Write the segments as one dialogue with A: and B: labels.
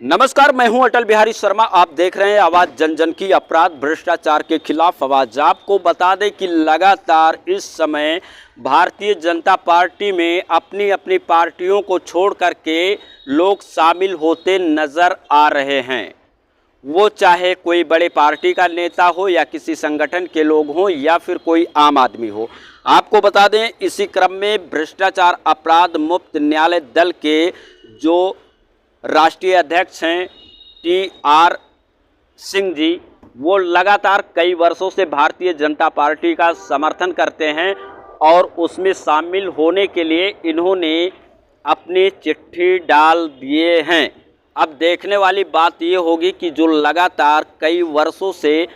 A: नमस्कार, मैं हूं अटल बिहारी शर्मा। आप देख रहे हैं आवाज जन जन की। अपराध भ्रष्टाचार के खिलाफ आवाज। आपको बता दें कि लगातार इस समय भारतीय जनता पार्टी में अपनी अपनी पार्टियों को छोड़ करके लोग शामिल होते नजर आ रहे हैं। वो चाहे कोई बड़े पार्टी का नेता हो या किसी संगठन के लोग हों या फिर कोई आम आदमी हो। आपको बता दें, इसी क्रम में भ्रष्टाचार अपराध मुक्त न्याय दल के जो राष्ट्रीय अध्यक्ष हैं TR सिंह जी, वो लगातार कई वर्षों से भारतीय जनता पार्टी का समर्थन करते हैं और उसमें शामिल होने के लिए इन्होंने अपनी चिट्ठी डाल दिए हैं। अब देखने वाली बात ये होगी कि जो लगातार कई वर्षों से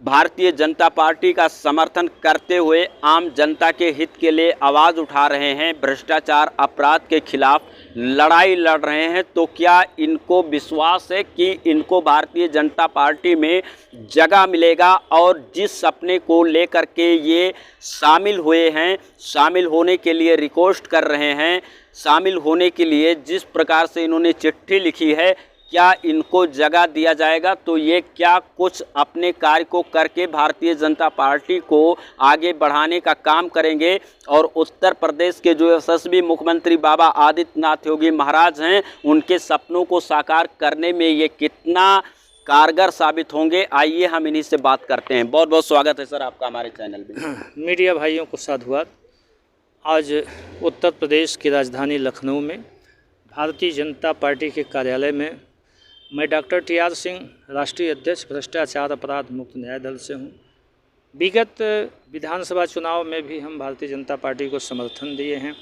A: भारतीय जनता पार्टी का समर्थन करते हुए आम जनता के हित के लिए आवाज़ उठा रहे हैं, भ्रष्टाचार अपराध के खिलाफ लड़ाई लड़ रहे हैं, तो क्या इनको विश्वास है कि इनको भारतीय जनता पार्टी में जगह मिलेगा? और जिस सपने को लेकर के ये शामिल हुए हैं, शामिल होने के लिए रिक्वेस्ट कर रहे हैं, शामिल होने के लिए जिस प्रकार से इन्होंने चिट्ठी लिखी है, क्या इनको जगह दिया जाएगा? तो ये क्या कुछ अपने कार्य को करके भारतीय जनता पार्टी को आगे बढ़ाने का काम करेंगे? और उत्तर प्रदेश के जो यशस्वी मुख्यमंत्री बाबा आदित्यनाथ योगी महाराज हैं, उनके सपनों को साकार करने में ये कितना कारगर साबित होंगे? आइए हम इन्हीं से बात करते हैं। बहुत बहुत स्वागत है सर आपका हमारे चैनल में।
B: मीडिया भाइयों को साधुवाद। आज उत्तर प्रदेश की राजधानी लखनऊ में भारतीय जनता पार्टी के कार्यालय में मैं डॉक्टर TR सिंह, राष्ट्रीय अध्यक्ष भ्रष्टाचार अपराध मुक्त न्याय दल से हूँ। विगत विधानसभा चुनाव में भी हम भारतीय जनता पार्टी को समर्थन दिए हैं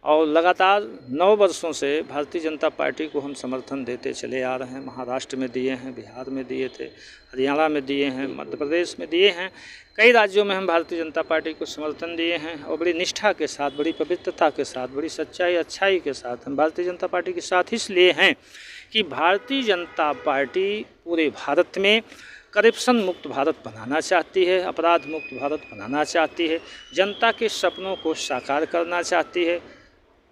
B: और लगातार 9 वर्षों से भारतीय जनता पार्टी को हम समर्थन देते चले आ रहे हैं। महाराष्ट्र में दिए हैं, बिहार में दिए थे, हरियाणा में दिए हैं, मध्य प्रदेश में दिए हैं, कई राज्यों में हम भारतीय जनता पार्टी को समर्थन दिए हैं और बड़ी निष्ठा के साथ, बड़ी पवित्रता के साथ, बड़ी सच्चाई अच्छाई के साथ हम भारतीय जनता पार्टी के साथ इसलिए हैं कि भारतीय जनता पार्टी पूरे भारत में करप्शन मुक्त भारत बनाना चाहती है, अपराध मुक्त भारत बनाना चाहती है, जनता के सपनों को साकार करना चाहती है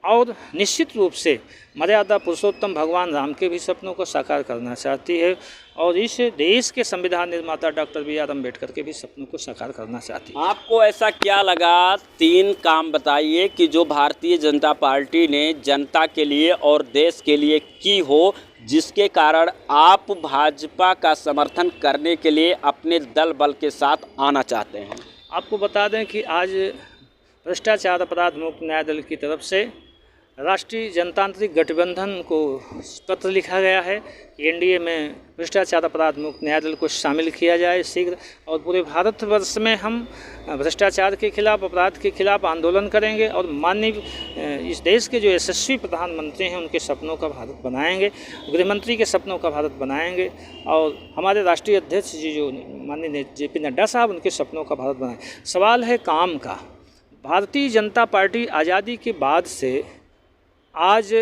B: और निश्चित रूप से मर्यादा पुरुषोत्तम भगवान राम के भी सपनों को साकार करना चाहती है और इस देश के संविधान निर्माता डॉक्टर BR अम्बेडकर के भी सपनों को साकार करना चाहती है।
A: आपको ऐसा क्या लगा, 3 काम बताइए कि जो भारतीय जनता पार्टी ने जनता के लिए और देश के लिए की हो, जिसके कारण आप भाजपा का समर्थन करने के लिए अपने दल बल के साथ आना चाहते हैं?
B: आपको बता दें कि आज भ्रष्टाचार अपराध मुक्त न्याय दल की तरफ से राष्ट्रीय जनतांत्रिक गठबंधन को पत्र लिखा गया है कि NDA में भ्रष्टाचार अपराध मुक्त न्याय दल को शामिल किया जाए शीघ्र और पूरे भारतवर्ष में हम भ्रष्टाचार के खिलाफ, अपराध के खिलाफ आंदोलन करेंगे और माननीय इस देश के जो यशस्वी प्रधानमंत्री हैं उनके सपनों का भारत बनाएंगे, गृहमंत्री के सपनों का भारत बनाएंगे और हमारे राष्ट्रीय अध्यक्ष जी जो माननीय JP नड्डा साहब, उनके सपनों का भारत बनाएंगे। सवाल है काम का। भारतीय जनता पार्टी आज़ादी के बाद से आज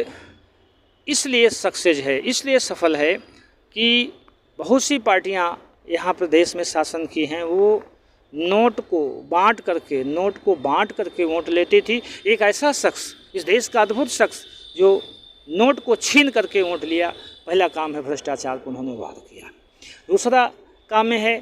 B: इसलिए सक्सेस है, इसलिए सफल है कि बहुत सी पार्टियां यहाँ प्रदेश में शासन की हैं, वो नोट को बांट करके वोट लेती थी। एक ऐसा शख्स, इस देश का अद्भुत शख्स जो नोट को छीन करके वोट लिया, पहला काम है भ्रष्टाचार को उन्होंने वार किया। दूसरा काम है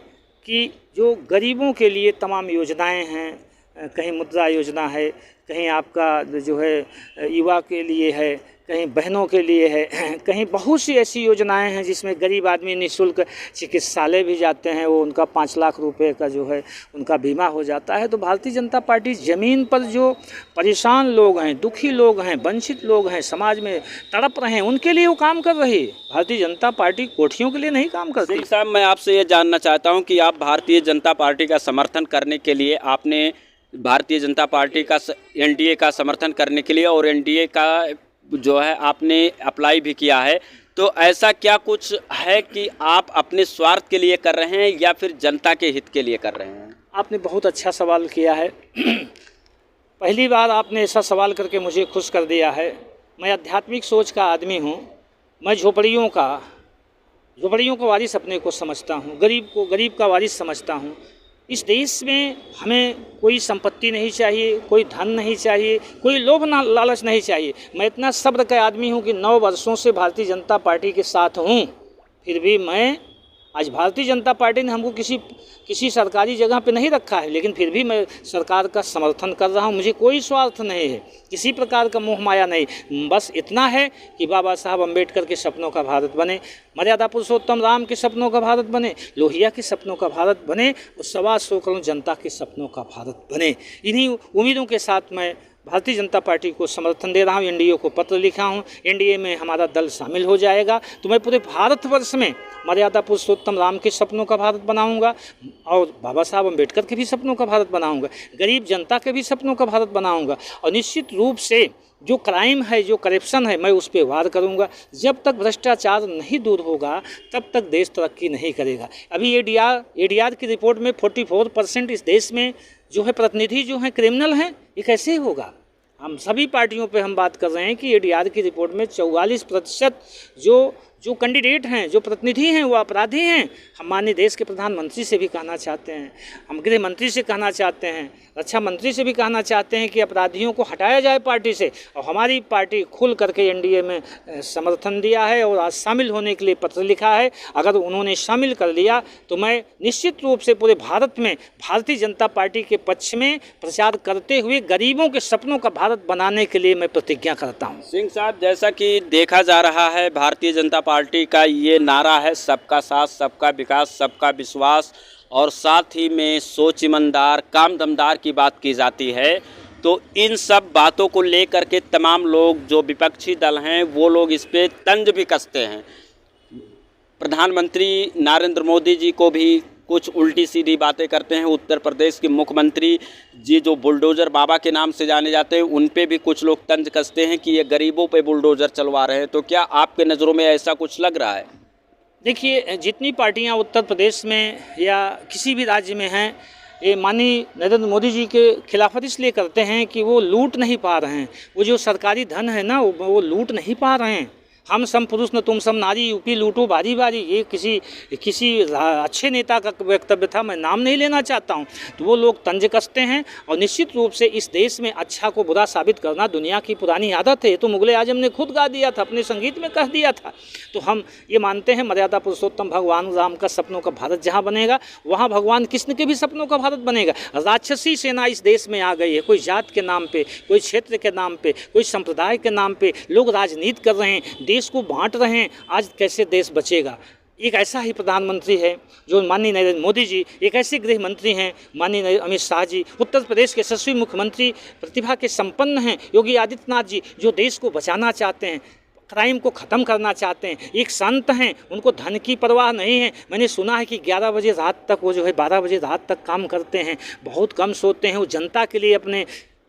B: कि जो गरीबों के लिए तमाम योजनाएं हैं, कहीं मुद्रा योजना है, कहीं आपका जो है युवा के लिए है, कहीं बहनों के लिए है, कहीं बहुत सी ऐसी योजनाएं हैं जिसमें गरीब आदमी निःशुल्क चिकित्सालय भी जाते हैं, वो उनका 5 लाख रुपए का जो है उनका बीमा हो जाता है। तो भारतीय जनता पार्टी ज़मीन पर जो परेशान लोग हैं, दुखी लोग हैं, वंचित लोग हैं, समाज में तड़प रहे हैं, उनके लिए वो काम कर रही है। भारतीय जनता पार्टी कोठियों के लिए नहीं काम करती।
A: साहब, मैं आपसे ये जानना चाहता हूँ कि आप भारतीय जनता पार्टी का समर्थन करने के लिए, आपने भारतीय जनता पार्टी का NDA का समर्थन करने के लिए और NDA का जो है आपने अप्लाई भी किया है, तो ऐसा क्या कुछ है कि आप अपने स्वार्थ के लिए कर रहे हैं या फिर जनता के हित के लिए कर रहे हैं?
B: आपने बहुत अच्छा सवाल किया है। पहली बार आपने ऐसा सवाल करके मुझे खुश कर दिया है। मैं आध्यात्मिक सोच का आदमी हूँ। मैं झोपड़ियों का वारिस अपने को समझता हूँ, गरीब को गरीब का वारिस समझता हूँ। इस देश में हमें कोई संपत्ति नहीं चाहिए, कोई धन नहीं चाहिए, कोई लोभ लालच नहीं चाहिए। मैं इतना सब्र का आदमी हूँ कि 9 वर्षों से भारतीय जनता पार्टी के साथ हूँ, फिर भी मैं आज भारतीय जनता पार्टी ने हमको किसी सरकारी जगह पे नहीं रखा है, लेकिन फिर भी मैं सरकार का समर्थन कर रहा हूँ। मुझे कोई स्वार्थ नहीं है, किसी प्रकार का मोह माया नहीं, बस इतना है कि बाबा साहब अम्बेडकर के सपनों का भारत बने, मर्यादा पुरुषोत्तम राम के सपनों का भारत बने, लोहिया के सपनों का भारत बने और 125 करोड़ जनता के सपनों का भारत बने। इन्हीं उम्मीदों के साथ मैं भारतीय जनता पार्टी को समर्थन दे रहा हूँ। एनडीए को पत्र लिखा हूँ, एनडीए में हमारा दल शामिल हो जाएगा तो मैं पूरे भारतवर्ष में मर्यादा पुरुषोत्तम राम के सपनों का भारत बनाऊंगा और बाबा साहब अम्बेडकर के भी सपनों का भारत बनाऊंगा, गरीब जनता के भी सपनों का भारत बनाऊंगा और निश्चित रूप से जो क्राइम है, जो करप्शन है, मैं उस पर वार करूंगा। जब तक भ्रष्टाचार नहीं दूर होगा तब तक देश तरक्की नहीं करेगा। अभी एडीआर की रिपोर्ट में 44% इस देश में जो है प्रतिनिधि जो हैं क्रिमिनल हैं। ये कैसे होगा? हम सभी पार्टियों पे हम बात कर रहे हैं कि एडीआर की रिपोर्ट में 44% जो कैंडिडेट हैं, जो प्रतिनिधि हैं, वो अपराधी हैं। हम माननीय देश के प्रधानमंत्री से भी कहना चाहते हैं, हम गृह मंत्री से कहना चाहते हैं, रक्षा मंत्री से भी कहना चाहते हैं कि अपराधियों को हटाया जाए पार्टी से। और हमारी पार्टी खुल करके एनडीए में समर्थन दिया है और आज शामिल होने के लिए पत्र लिखा है। अगर उन्होंने शामिल कर लिया तो मैं निश्चित रूप से पूरे भारत में भारतीय जनता पार्टी के पक्ष में प्रचार करते हुए गरीबों के सपनों का भारत बनाने के लिए मैं प्रतिज्ञा करता हूँ।
A: सिंह साहब, जैसा कि देखा जा रहा है भारतीय जनता पार्टी का ये नारा है सबका साथ, सबका विकास, सबका विश्वास और साथ ही में सोच ईमानदार, काम दमदार की बात की जाती है। तो इन सब बातों को लेकर के तमाम लोग जो विपक्षी दल हैं वो लोग इस पे तंज भी कसते हैं। प्रधानमंत्री नरेंद्र मोदी जी को भी कुछ उल्टी सीधी बातें करते हैं। उत्तर प्रदेश के मुख्यमंत्री जी जो बुलडोज़र बाबा के नाम से जाने जाते हैं, उन पे भी कुछ लोग तंज कसते हैं कि ये गरीबों पे बुलडोज़र चलवा रहे हैं। तो क्या आपके नज़रों में ऐसा कुछ लग रहा है?
B: देखिए, जितनी पार्टियां उत्तर प्रदेश में या किसी भी राज्य में हैं, ये माननीय नरेंद्र मोदी जी के खिलाफत इसलिए करते हैं कि वो लूट नहीं पा रहे हैं। वो जो सरकारी धन है ना, वो लूट नहीं पा रहे हैं। हम सम पुरुष न तुम सम नारी, यूपी लूटो बारी बारी, ये किसी अच्छे नेता का वक्तव्य था, मैं नाम नहीं लेना चाहता हूँ। तो वो लोग तंज कसते हैं और निश्चित रूप से इस देश में अच्छा को बुरा साबित करना दुनिया की पुरानी आदत है। तो मुगल आजम ने खुद गा दिया था, अपने संगीत में कह दिया था। तो हम ये मानते हैं मर्यादा पुरुषोत्तम भगवान राम का सपनों का भारत जहाँ बनेगा वहाँ भगवान कृष्ण के भी सपनों का भारत बनेगा। राक्षसी सेना इस देश में आ गई है। कोई जात के नाम पे, कोई क्षेत्र के नाम पे, कोई संप्रदाय के नाम पे लोग राजनीति कर रहे हैं, देश को बांट रहे हैं। आज कैसे देश बचेगा? एक ऐसा ही प्रधानमंत्री है जो माननीय नरेंद्र मोदी जी, एक ऐसे गृह मंत्री हैं माननीय अमित शाह जी, उत्तर प्रदेश के यशस्वी मुख्यमंत्री प्रतिभा के संपन्न हैं योगी आदित्यनाथ जी, जो देश को बचाना चाहते हैं, क्राइम को ख़त्म करना चाहते हैं। एक संत हैं, उनको धन की परवाह नहीं है। मैंने सुना है कि 11 बजे रात तक वो जो है 12 बजे रात तक काम करते हैं, बहुत कम सोते हैं, वो जनता के लिए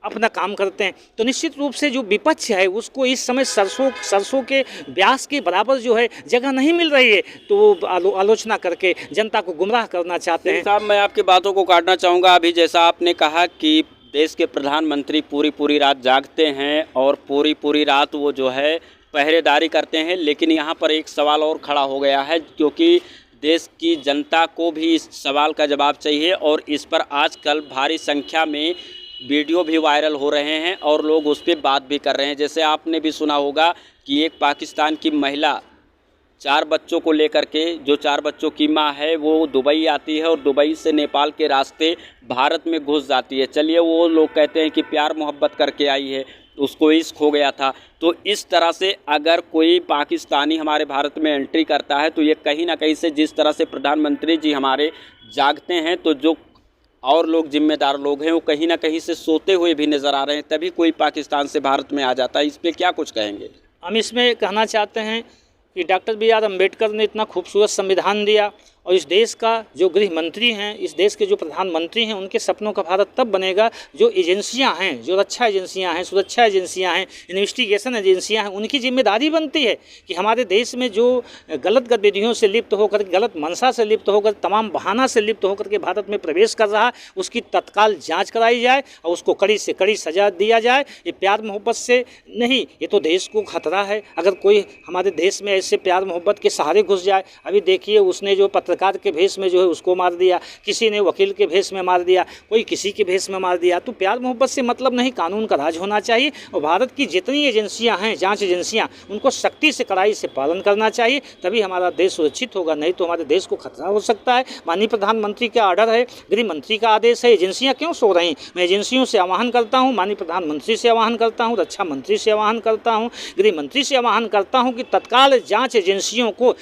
B: अपना काम करते हैं। तो निश्चित रूप से जो विपक्ष है उसको इस समय सरसों के ब्यास के बराबर जो है जगह नहीं मिल रही है, तो वो आलोचना करके जनता को गुमराह करना चाहते हैं।
A: साहब, मैं आपकी बातों को काटना चाहूँगा। अभी जैसा आपने कहा कि देश के प्रधानमंत्री पूरी रात जागते हैं और पूरी रात वो जो है पहरेदारी करते हैं, लेकिन यहाँ पर एक सवाल और खड़ा हो गया है, क्योंकि देश की जनता को भी इस सवाल का जवाब चाहिए और इस पर आजकल भारी संख्या में वीडियो भी वायरल हो रहे हैं और लोग उस पर बात भी कर रहे हैं। जैसे आपने भी सुना होगा कि एक पाकिस्तान की महिला 4 बच्चों को लेकर के, जो 4 बच्चों की माँ है, वो दुबई आती है और दुबई से नेपाल के रास्ते भारत में घुस जाती है। चलिए, वो लोग कहते हैं कि प्यार मोहब्बत करके आई है, उसको इश्क हो गया था। तो इस तरह से अगर कोई पाकिस्तानी हमारे भारत में एंट्री करता है तो ये कहीं ना कहीं से, जिस तरह से प्रधानमंत्री जी हमारे जागते हैं, तो जो और लोग जिम्मेदार लोग हैं वो कहीं ना कहीं से सोते हुए भी नज़र आ रहे हैं, तभी कोई पाकिस्तान से भारत में आ जाता है। इस पर क्या कुछ कहेंगे?
B: हम इसमें कहना चाहते हैं कि डॉक्टर BR अम्बेडकर ने इतना खूबसूरत संविधान दिया और इस देश का जो गृह मंत्री हैं, इस देश के जो प्रधानमंत्री हैं, उनके सपनों का भारत तब बनेगा जो एजेंसियां हैं, जो रक्षा एजेंसियां हैं, सुरक्षा एजेंसियां हैं, इन्वेस्टिगेशन एजेंसियां हैं, उनकी जिम्मेदारी बनती है कि हमारे देश में जो गलत गतिविधियों से लिप्त होकर, गलत मंशा से लिप्त होकर, तमाम बहाना से लिप्त होकर के भारत में प्रवेश कर रहा है, उसकी तत्काल जाँच कराई जाए और उसको कड़ी से कड़ी सजा दिया जाए। ये प्यार मोहब्बत से नहीं, ये तो देश को खतरा है। अगर कोई हमारे देश में ऐसे प्यार मोहब्बत के सहारे घुस जाए, अभी देखिए उसने जो पत्र पत्रकार के भेष में जो है उसको मार दिया, किसी ने वकील के भेष में मार दिया, कोई किसी के भेष में मार दिया। तो प्यार मोहब्बत से मतलब नहीं, कानून का राज होना चाहिए। और भारत की जितनी एजेंसियां हैं, जांच एजेंसियां, उनको सख्ती से कड़ाई से पालन करना चाहिए, तभी हमारा देश सुरक्षित होगा, नहीं तो हमारे देश को खतरा हो सकता है। माननीय प्रधानमंत्री का ऑर्डर है, गृह मंत्री का आदेश है, एजेंसियां क्यों सो रही? मैं एजेंसियों से आह्वान करता हूँ, माननीय प्रधानमंत्री से आह्वान करता हूँ, रक्षा मंत्री से आह्वान करता हूँ, गृह मंत्री से आह्वान करता हूँ कि तत्काल जांच एजेंसियों को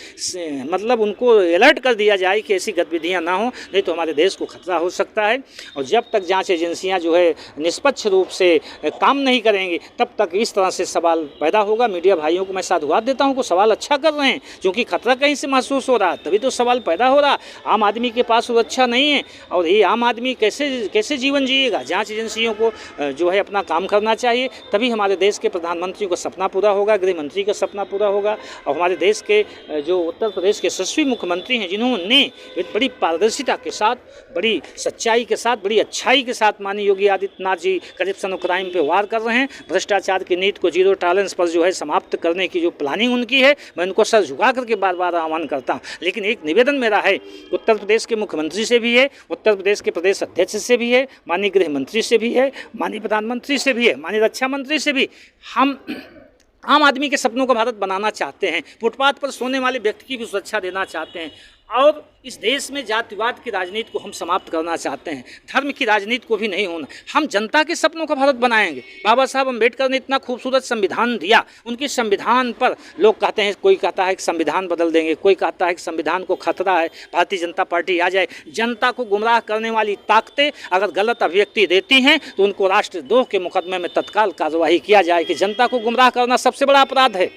B: मतलब उनको अलर्ट कर दिया जाए कि ऐसी गतिविधियां ना हो, नहीं तो हमारे देश को खतरा हो सकता है। और जब तक जांच एजेंसियां जो है निष्पक्ष रूप से काम नहीं करेंगी, तब तक इस तरह से सवाल पैदा होगा। मीडिया भाइयों को मैं साधुवाद देता हूं कि सवाल अच्छा कर रहे हैं, क्योंकि खतरा कहीं से महसूस हो रहा, तभी तो सवाल पैदा हो रहा। आम आदमी के पास सुरक्षा नहीं है, और ये आम आदमी कैसे जीवन जिएगा? जाँच एजेंसियों को जो है अपना काम करना चाहिए, तभी हमारे देश के प्रधानमंत्री का सपना पूरा होगा, गृह मंत्री का सपना पूरा होगा। और हमारे देश के जो उत्तर प्रदेश के यशस्वी मुख्यमंत्री हैं, जिन्होंने बड़ी पारदर्शिता के साथ, बड़ी सच्चाई के साथ, बड़ी अच्छाई के साथ माननीय योगी आदित्यनाथ जी करप्शन और क्राइम पे वार कर रहे हैं। भ्रष्टाचार की नीति को जीरो टॉलरेंस पर जो है समाप्त करने की जो प्लानिंग उनकी है, मैं उनको सर झुका करके बार बार आह्वान करता हूँ। लेकिन एक निवेदन मेरा है, उत्तर प्रदेश के मुख्यमंत्री से भी है, उत्तर प्रदेश के प्रदेश अध्यक्ष से भी है, माननीय गृह मंत्री से भी है, माननीय प्रधानमंत्री से भी है, माननीय रक्षा मंत्री से भी, हम आम आदमी के सपनों को भारत बनाना चाहते हैं, फुटपाथ पर सोने वाले व्यक्ति की भी सुरक्षा देना चाहते हैं, और इस देश में जातिवाद की राजनीति को हम समाप्त करना चाहते हैं, धर्म की राजनीति को भी नहीं होना। हम जनता के सपनों का भारत बनाएंगे। बाबा साहब अम्बेडकर ने इतना खूबसूरत संविधान दिया, उनके संविधान पर लोग कहते हैं, कोई कहता है कि संविधान बदल देंगे, कोई कहता है कि संविधान को खतरा है, भारतीय जनता पार्टी आ जाए। जनता को गुमराह करने वाली ताकतें अगर गलत अभिव्यक्ति देती हैं तो उनको राष्ट्रद्रोह के मुकदमे में तत्काल कार्रवाई किया जाए। कि जनता को गुमराह करना सबसे बड़ा अपराध है,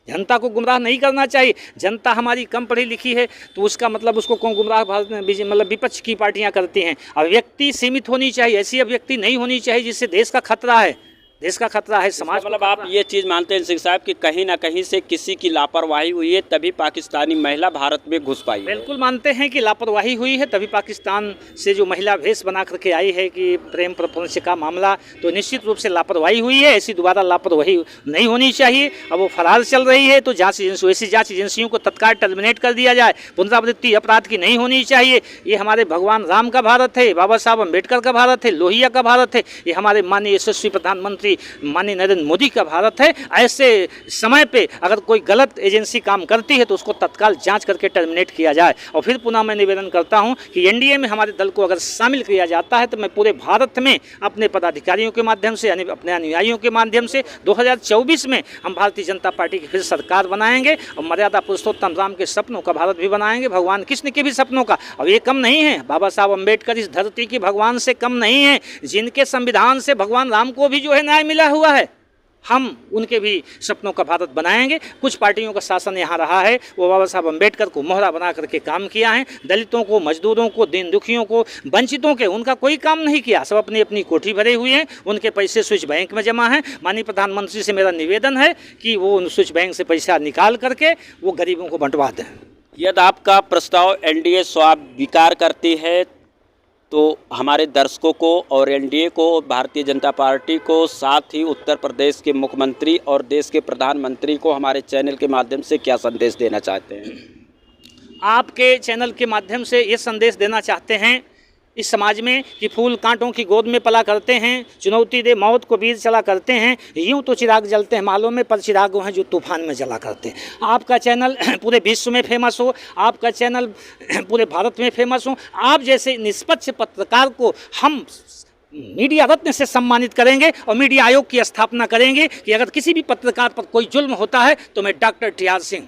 B: जनता को गुमराह नहीं करना चाहिए। जनता हमारी कम पढ़ी लिखी है तो उसका मतलब उसको कौन गुमराह मतलब विपक्ष की पार्टियां करती हैं। अभिव्यक्ति सीमित होनी चाहिए, ऐसी अभिव्यक्ति नहीं होनी चाहिए जिससे देश का खतरा है, देश का खतरा है, समाज।
A: मतलब आप ये चीज़ मानते हैं सिंह साहब कि कहीं ना कहीं से किसी की लापरवाही हुई है तभी पाकिस्तानी महिला भारत में घुस पाई है?
B: बिल्कुल मानते हैं कि लापरवाही हुई है, तभी पाकिस्तान से जो महिला भेष बना करके आई है कि प्रेम प्रपंच का मामला, तो निश्चित रूप से लापरवाही हुई है। ऐसी दोबारा लापरवाही नहीं होनी चाहिए। अब वो फरार चल रही है तो जांच एजेंसी, ऐसी जांच एजेंसियों को तत्काल टर्मिनेट कर दिया जाए। पुनरावृत्ति अपराध की नहीं होनी चाहिए। ये हमारे भगवान राम का भारत है, बाबा साहब अम्बेडकर का भारत है, लोहिया का भारत है, ये हमारे माननीय यशस्वी प्रधानमंत्री माननीय नरेंद्र मोदी का भारत है। ऐसे समय पे अगर कोई गलत एजेंसी काम करती है तो उसको तत्काल जांच करके टर्मिनेट किया जाए। और फिर पुनः मैं निवेदन करता हूं कि एनडीए में हमारे दल को अगर शामिल किया जाता है तो मैं पूरे भारत में अपने पदाधिकारियों के माध्यम से, यानी अपने अनुयायियों के माध्यम से 2024 में हम भारतीय जनता पार्टी की फिर सरकार बनाएंगे और मर्यादा पुरुषोत्तम राम के सपनों का भारत भी बनाएंगे, भगवान कृष्ण के भी सपनों का। और ये कम नहीं है, बाबा साहब अम्बेडकर इस धरती के भगवान से कम नहीं है, जिनके संविधान से भगवान राम को भी जो है न्याय मिला हुआ है। हम उनके भी सपनों का भारत बनाएंगे। कुछ पार्टियों का शासन यहाँ रहा है, वो बाबा साहब अम्बेडकर को मोहरा बना करके काम किया है। दलितों को, मजदूरों को, दीन दुखियों को, वंचितों के उनका कोई काम नहीं किया। सब अपनी अपनी कोठी भरे हुए हैं, उनके पैसे स्विच बैंक में जमा हैं। माननीय प्रधानमंत्री से मेरा निवेदन है कि वो उन स्विच बैंक से पैसा निकाल करके वो गरीबों को बंटवा दें।
A: यदि आपका प्रस्ताव एनडीए स्वीकार करती है तो हमारे दर्शकों को और एनडीए को, भारतीय जनता पार्टी को, साथ ही उत्तर प्रदेश के मुख्यमंत्री और देश के प्रधानमंत्री को हमारे चैनल के माध्यम से क्या संदेश देना चाहते हैं?
B: आपके चैनल के माध्यम से ये संदेश देना चाहते हैं इस समाज में कि फूल कांटों की गोद में पला करते हैं, चुनौती दे मौत को वीर चला करते हैं, यूं तो चिराग जलते हैं मालों में, पर चिराग वो हैं जो तूफान में जला करते हैं। आपका चैनल पूरे विश्व में फेमस हो, आपका चैनल पूरे भारत में फेमस हो। आप जैसे निष्पक्ष पत्रकार को हम मीडिया रत्न से सम्मानित करेंगे और मीडिया आयोग की स्थापना करेंगे कि अगर किसी भी पत्रकार पर कोई जुल्म होता है तो मैं डॉक्टर टी.आर. सिंह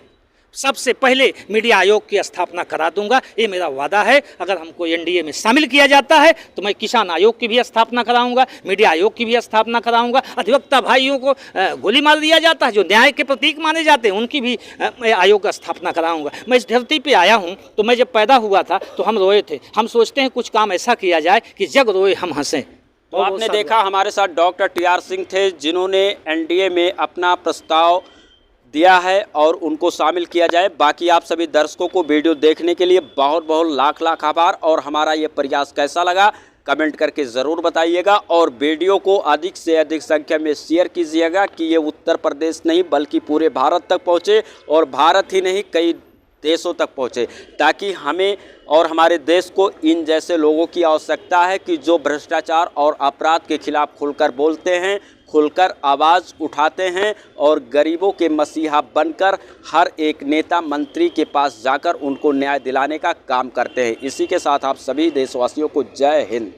B: सबसे पहले मीडिया आयोग की स्थापना करा दूंगा। ये मेरा वादा है। अगर हमको एनडीए में शामिल किया जाता है तो मैं किसान आयोग की भी स्थापना कराऊंगा, मीडिया आयोग की भी स्थापना कराऊंगा। अधिवक्ता भाइयों को गोली मार दिया जाता है, जो न्याय के प्रतीक माने जाते हैं, उनकी भी आयोग का स्थापना कराऊंगा। मैं इस धरती पे आया हूँ तो मैं जब पैदा हुआ था तो हम रोए थे। हम सोचते हैं कुछ काम ऐसा किया जाए कि जग रोए हम हंसें।
A: तो आपने देखा हमारे साथ डॉक्टर टी.आर. सिंह थे, जिन्होंने एनडीए में अपना प्रस्ताव दिया है और उनको शामिल किया जाए। बाकी आप सभी दर्शकों को वीडियो देखने के लिए बहुत बहुत लाख लाख आभार। और हमारा ये प्रयास कैसा लगा कमेंट करके ज़रूर बताइएगा और वीडियो को अधिक से अधिक संख्या में शेयर कीजिएगा कि ये उत्तर प्रदेश नहीं बल्कि पूरे भारत तक पहुँचे और भारत ही नहीं कई देशों तक पहुँचे, ताकि हमें और हमारे देश को इन जैसे लोगों की आवश्यकता है कि जो भ्रष्टाचार और अपराध के खिलाफ खुलकर बोलते हैं, खुलकर आवाज़ उठाते हैं और गरीबों के मसीहा बनकर हर एक नेता मंत्री के पास जाकर उनको न्याय दिलाने का काम करते हैं। इसी के साथ आप सभी देशवासियों को जय हिंद।